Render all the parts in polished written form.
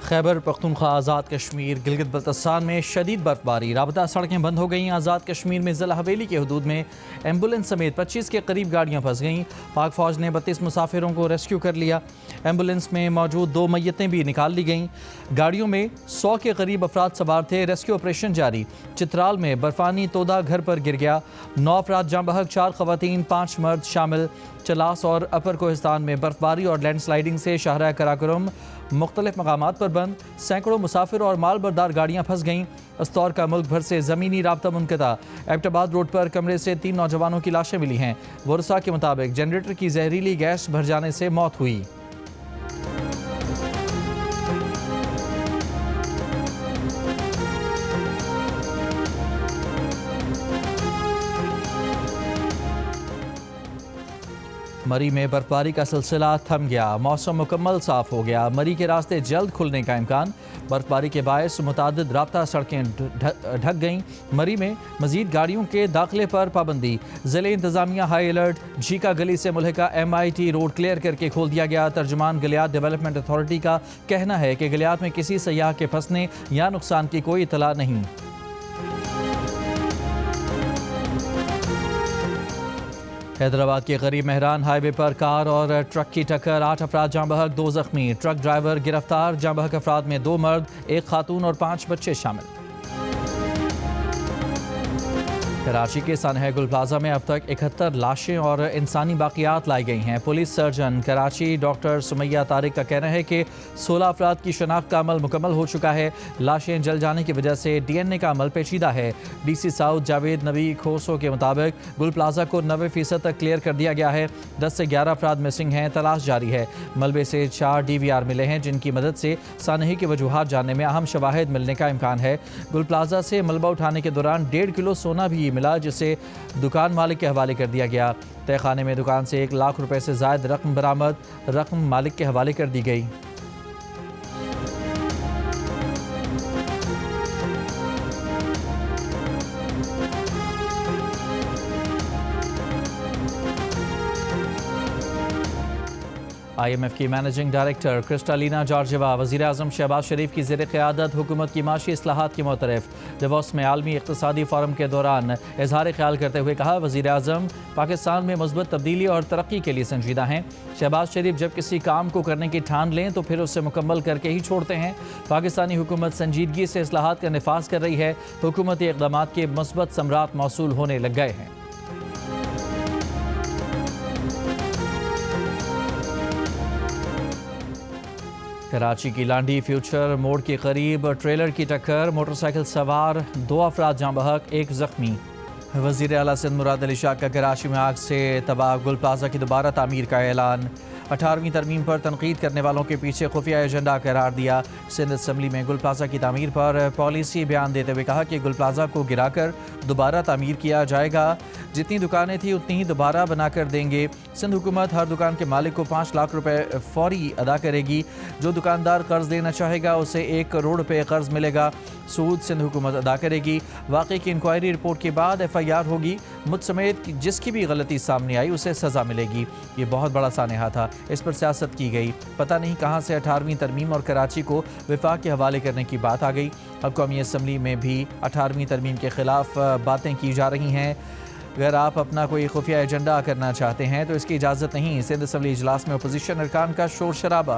خیبر پختونخوا آزاد کشمیر گلگت بلتستان میں شدید برفباری، رابطہ سڑکیں بند ہو گئیں۔ آزاد کشمیر میں ضلع حویلی کے حدود میں ایمبولینس سمیت 25 کے قریب گاڑیاں پھنس گئیں۔ پاک فوج نے 32 مسافروں کو ریسکیو کر لیا۔ ایمبولینس میں موجود 2 میتیں بھی نکال لی گئیں۔ گاڑیوں میں 100 کے قریب افراد سوار تھے۔ ریسکیو آپریشن جاری۔ چترال میں برفانی تودا گھر پر گر گیا، 9 افراد جاں بحق، 4 خواتین 5 مرد شامل۔ چلاس اور اپر کوہستان میں برفباری اور لینڈ سلائیڈنگ سے شاہراہ کراکرم مختلف مقامات پر بند، سینکڑوں مسافر اور مال بردار گاڑیاں پھنس گئیں۔ استور کا ملک بھر سے زمینی رابطہ منقطع۔ ایبٹ آباد روڈ پر کمرے سے 3 نوجوانوں کی لاشیں ملی ہیں۔ ورثاء کے مطابق جنریٹر کی زہریلی گیس بھر جانے سے موت ہوئی۔ مری میں برفباری کا سلسلہ تھم گیا، موسم مکمل صاف ہو گیا۔ مری کے راستے جلد کھلنے کا امکان۔ برفباری کے باعث متعدد رابطہ سڑکیں ڈھک گئیں۔ مری میں مزید گاڑیوں کے داخلے پر پابندی۔ ضلع انتظامیہ ہائی الرٹ۔ جھیکا گلی سے ملحقہ MIT روڈ کلیئر کر کے کھول دیا گیا۔ ترجمان گلیات ڈیولپمنٹ اتھارٹی کا کہنا ہے کہ گلیات میں کسی سیاح کے پھنسنے یا نقصان کی کوئی اطلاع نہیں۔ حیدرآباد کے قریب مہران ہائی وے پر کار اور ٹرک کی ٹکر، 8 افراد جاں بحق، 2 زخمی۔ ٹرک ڈرائیور گرفتار، جاں بحق افراد میں 2 مرد، 1 خاتون اور 5 بچے شامل۔ کراچی کے سانحہ گل پلازا میں اب تک 71 لاشیں اور انسانی باقیات لائی گئی ہیں۔ Police surgeon Karachi doctor Sumaiya Tariq کا کہنا ہے کہ 16 افراد کی شناخت کا عمل مکمل ہو چکا ہے۔ لاشیں جل جانے کی وجہ سے DNA کا عمل پیچیدہ ہے۔ DC ساؤتھ جاوید نبی کھوسو کے مطابق گل پلازا کو 90% تک کلیئر کر دیا گیا ہے۔ 10 سے 11 افراد مسنگ ہیں، تلاش جاری ہے۔ ملبے سے 4 DVR ملے ہیں جن کی مدد سے سانحے کی وجوہات جاننے میں اہم شواہد ملنے کا امکان ہے۔ گل پلازا سے ملبہ اٹھانے کے دوران 1.5 کلو سونا بھی ملا جسے دکان مالک کے حوالے کر دیا گیا۔ تہہ خانے میں دکان سے 1 لاکھ روپے سے زائد رقم برآمد، رقم مالک کے حوالے کر دی گئی۔ IMF کی مینیجنگ ڈائریکٹر کرسٹالینا جارجیوا وزیر اعظم شہباز شریف کی زیر قیادت حکومت کی معاشی اصلاحات کی معترف۔ ڈیووس میں عالمی اقتصادی فورم کے دوران اظہار خیال کرتے ہوئے کہا، وزیر اعظم پاکستان میں مثبت تبدیلی اور ترقی کے لیے سنجیدہ ہیں۔ شہباز شریف جب کسی کام کو کرنے کی ٹھان لیں تو پھر اسے مکمل کر کے ہی چھوڑتے ہیں۔ پاکستانی حکومت سنجیدگی سے اصلاحات کا نفاذ کر رہی ہے۔ حکومتی اقدامات کے مثبت ثمرات موصول ہونے لگ گئے ہیں۔ کراچی کی لانڈی فیوچر موڑ کے قریب ٹریلر کی ٹکر، موٹر سائیکل سوار 2 افراد جاں بحق، 1 زخمی۔ وزیر اعلیٰ سندھ مراد علی شاہ کا کراچی میں آگ سے تباہ گل پلازا کی دوبارہ تعمیر کا اعلان۔ 18ویں ترمیم پر تنقید کرنے والوں کے پیچھے خفیہ ایجنڈا قرار دیا۔ سندھ اسمبلی میں گل پلازا کی تعمیر پر پالیسی بیان دیتے ہوئے کہا کہ گل پلازا کو گرا کر دوبارہ تعمیر کیا جائے گا، جتنی دکانیں تھیں اتنی ہی دوبارہ بنا کر دیں گے۔ سندھ حکومت ہر دکان کے مالک کو 5 لاکھ روپے فوری ادا کرے گی۔ جو دکاندار قرض لینا چاہے گا اسے 1 کروڑ روپے قرض ملے گا، سود سندھ حکومت ادا کرے گی۔ واقعے کی انکوائری رپورٹ کے بعد FIR ہوگی۔ مجھ سمیت جس کی بھی غلطی سامنے آئی اسے سزا ملے گی۔ یہ بہت بڑا سانحہ تھا، اس پر سیاست کی گئی، پتہ نہیں کہاں سے 18ویں ترمیم اور کراچی کو وفاق کے حوالے کرنے کی بات آ گئی۔ اب قومی اسمبلی میں بھی 18ویں ترمیم کے خلاف باتیں کی جا رہی ہیں۔ اگر آپ اپنا کوئی خفیہ ایجنڈا کرنا چاہتے ہیں تو اس کی اجازت نہیں۔ سندھ اسمبلی اجلاس میں اپوزیشن ارکان کا شور شرابہ۔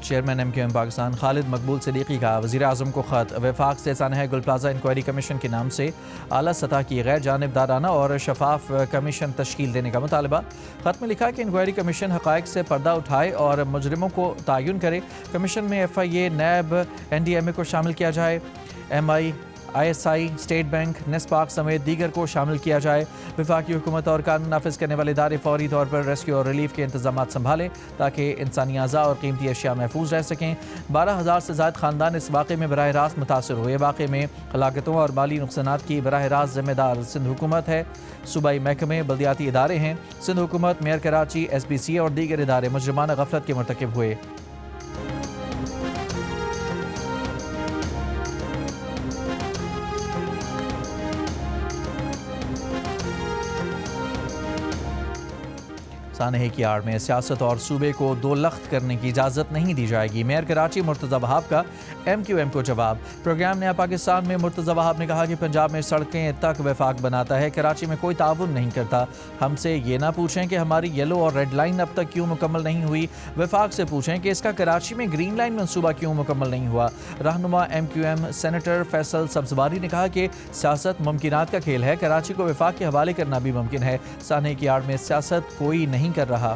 چیئرمین MQM پاکستان خالد مقبول صدیقی کا وزیر اعظم کو خط، وفاق سے سانحہ گل پلازا انکوائری کمیشن کے نام سے اعلیٰ سطح کی غیر جانبدارانہ اور شفاف کمیشن تشکیل دینے کا مطالبہ۔ خط میں لکھا کہ انکوائری کمیشن حقائق سے پردہ اٹھائے اور مجرموں کو تعین کرے۔ کمیشن میں FIA، نیب، NDMA کو شامل کیا جائے، MI، ISI، اسٹیٹ بینک، نسپاک سمیت دیگر کو شامل کیا جائے۔ وفاقی حکومت اور قانون نافذ کرنے والے ادارے فوری طور پر ریسکیو اور ریلیف کے انتظامات سنبھالیں تاکہ انسانی اعضاء اور قیمتی اشیاء محفوظ رہ سکیں۔ 12,000 سے زائد خاندان اس واقعے میں براہ راست متاثر ہوئے۔ واقعے میں ہلاکتوں اور مالی نقصانات کی براہ راست ذمہ دار سندھ حکومت ہے۔ صوبائی محکمے، بلدیاتی ادارے ہیں۔ سندھ حکومت، میئر کراچی، SBCA اور دیگر ادارے مجرمانہ غفلت کے مرتکب ہوئے۔ سانحے کی آڑ میں سیاست اور صوبے کو دو لخت کرنے کی اجازت نہیں دی جائے گی، میئر کراچی مرتضی وہاب کا MQM کو جواب۔ پروگرام نیا پاکستان میں مرتضی وہاب نے کہا کہ پنجاب میں سڑکیں تک وفاق بناتا ہے، کراچی میں کوئی تعاون نہیں کرتا۔ ہم سے یہ نہ پوچھیں کہ ہماری یلو اور ریڈ لائن اب تک کیوں مکمل نہیں ہوئی، وفاق سے پوچھیں کہ اس کا کراچی میں گرین لائن منصوبہ کیوں مکمل نہیں ہوا۔ رہنما MQM سینیٹر فیصل سبزواری نے کہا کہ سیاست ممکنات کا کھیل ہے، کراچی کو وفاق کے حوالے کرنا بھی ممکن ہے، سانحے کی آڑ میں سیاست کوئی نہیں کر رہا۔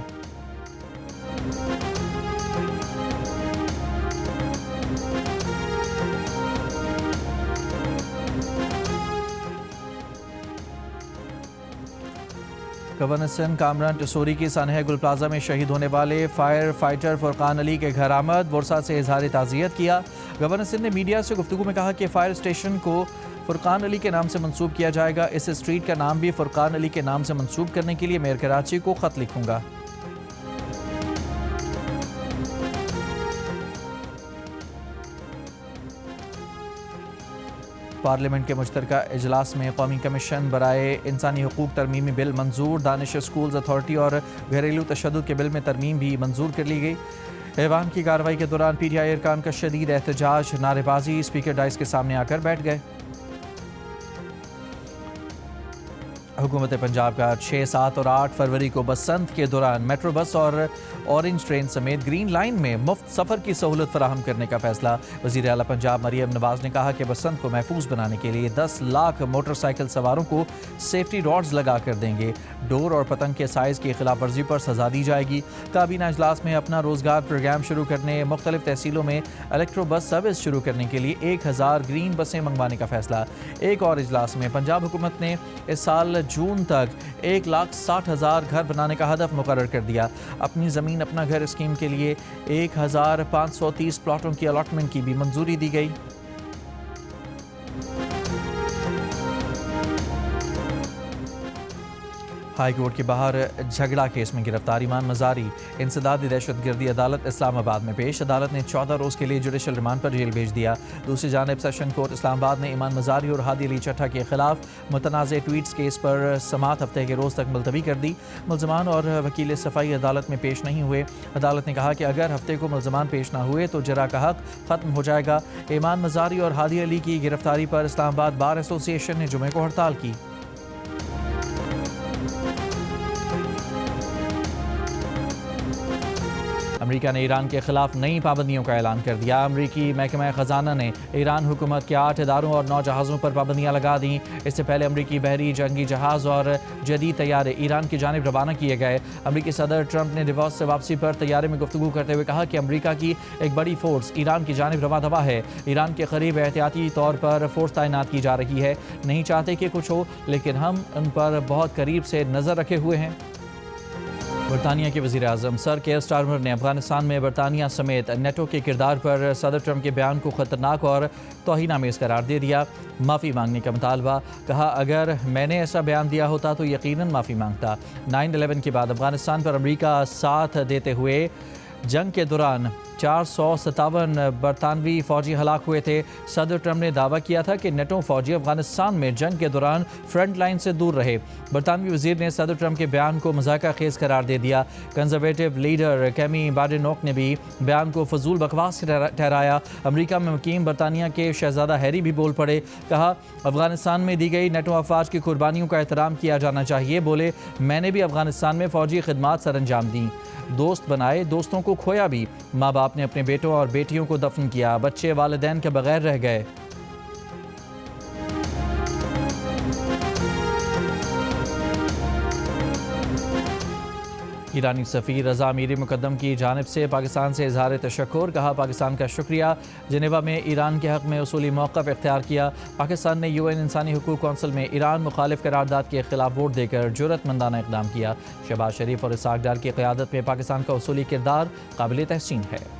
گورنر سندھ کامران ٹسوری کی سانحہ گل پلازہ میں شہید ہونے والے فائر فائٹر فرقان علی کے گھر آمد، ورثاء سے اظہار تعزیت کیا۔ گورنر سندھ نے میڈیا سے گفتگو میں کہا کہ فائر اسٹیشن کو فرقان علی کے نام سے منسوب کیا جائے گا، اس اسٹریٹ کا نام بھی فرقان علی کے نام سے منسوب کرنے کے لیے میئر کراچی کو خط لکھوں گا۔ پارلیمنٹ کے مشترکہ اجلاس میں قومی کمیشن برائے انسانی حقوق ترمیمی بل منظور، دانش اسکولز اتھارٹی اور گھریلو تشدد کے بل میں ترمیم بھی منظور کر لی گئی۔ ایوان کی کارروائی کے دوران PTI ارکان کا شدید احتجاج، نعرے بازی، اسپیکر ڈائس کے سامنے آ کر بیٹھ گئے۔ حکومت پنجاب کا 6, 7 اور 8 فروری کو بسنت کے دوران میٹرو بس اور اورنج ٹرین سمیت گرین لائن میں مفت سفر کی سہولت فراہم کرنے کا فیصلہ۔ وزیر اعلیٰ پنجاب مریم نواز نے کہا کہ بسنت کو محفوظ بنانے کے لیے 10 لاکھ موٹر سائیکل سواروں کو سیفٹی راڈز لگا کر دیں گے، ڈور اور پتنگ کے سائز کی خلاف ورزی پر سزا دی جائے گی۔ کابینہ اجلاس میں اپنا روزگار پروگرام شروع کرنے، مختلف تحصیلوں میں الیکٹرو بس سروس شروع کرنے کے لیے 1000 گرین بسیں منگوانے کا فیصلہ۔ ایک اور اجلاس میں پنجاب حکومت نے اس سال جون تک 1,60,000 گھر بنانے کا ہدف مقرر کر دیا۔ اپنی زمین اپنا گھر اسکیم کے لیے 1530 پلاٹوں کی الاٹمنٹ کی بھی منظوری دی گئی۔ ہائی کورٹ کے باہر جھگڑا کیس میں گرفتار ایمان مزاری انسدادی دہشت گردی عدالت اسلام آباد میں پیش۔ عدالت نے 14 روز کے لیے جوڈیشل ریمانڈ پر جیل بھیج دیا۔ دوسری جانب سیشن کورٹ اسلام آباد نے ایمان مزاری اور ہادی علی چٹھا کے خلاف متنازع ٹویٹس کیس پر سماعت ہفتے کے روز تک ملتوی کر دی۔ ملزمان اور وکیل صفائی عدالت میں پیش نہیں ہوئے۔ عدالت نے کہا کہ اگر ہفتے کو ملزمان پیش نہ ہوئے تو جرا کا حق ختم ہو جائے گا۔ ایمان مزاری اور ہادی علی کی گرفتاری پر اسلام آباد بار ایسوسی ایشن نے جمعے کو ہڑتال کی۔ امریکہ نے ایران کے خلاف نئی پابندیوں کا اعلان کر دیا۔ امریکی محکمہ خزانہ نے ایران حکومت کے 8 اداروں اور 9 جہازوں پر پابندیاں لگا دیں۔ اس سے پہلے امریکی بحری جنگی جہاز اور جدید طیارے ایران کی جانب روانہ کیے گئے۔ امریکی صدر ٹرمپ نے ڈیووس سے واپسی پر طیارے میں گفتگو کرتے ہوئے کہا کہ امریکہ کی ایک بڑی فورس ایران کی جانب رواں دوا ہے۔ ایران کے قریب احتیاطی طور پر فورس تعینات کی جا رہی ہے۔ نہیں چاہتے کہ کچھ ہو، لیکن ہم ان پر بہت قریب سے نظر رکھے ہوئے ہیں۔ برطانیہ کے وزیر اعظم سر کیئر سٹارمر نے افغانستان میں برطانیہ سمیت نیٹو کے کردار پر صدر ٹرمپ کے بیان کو خطرناک اور توہین آمیز قرار دے دیا۔ معافی مانگنے کا مطالبہ، کہا اگر میں نے ایسا بیان دیا ہوتا تو یقیناً معافی مانگتا۔ 9/11 کے بعد افغانستان پر امریکہ ساتھ دیتے ہوئے جنگ کے دوران 457 برطانوی فوجی ہلاک ہوئے تھے۔ صدر ٹرمپ نے دعویٰ کیا تھا کہ نیٹو فوجی افغانستان میں جنگ کے دوران فرنٹ لائن سے دور رہے۔ برطانوی وزیر نے صدر ٹرمپ کے بیان کو مضحکہ خیز قرار دے دیا۔ کنزرویٹو لیڈر کیمی بارڈینوک نے بھی بیان کو فضول بکواس ٹھہرایا۔ امریکہ میں مقیم برطانیہ کے شہزادہ ہیری بھی بول پڑے، کہا افغانستان میں دی گئی نیٹو افواج کی قربانیوں کا احترام کیا جانا چاہیے۔ بولے میں نے بھی افغانستان میں فوجی خدمات سر انجام دیں، دوست بنائے، دوستوں کو کھویا بھی، ماں باپ نے اپنے بیٹوں اور بیٹیوں کو دفن کیا، بچے والدین کے بغیر رہ گئے۔ ایرانی سفیر رضا امیری مقدم کی جانب سے پاکستان سے اظہار تشکر، کہا پاکستان کا شکریہ، جنیوا میں ایران کے حق میں اصولی موقف اختیار کیا۔ پاکستان نے UN انسانی حقوق کونسل میں ایران مخالف قرارداد کے خلاف ووٹ دے کر جرأت مندانہ اقدام کیا۔ شہباز شریف اور اسحاق ڈار کی قیادت میں پاکستان کا اصولی کردار قابل تحسین ہے۔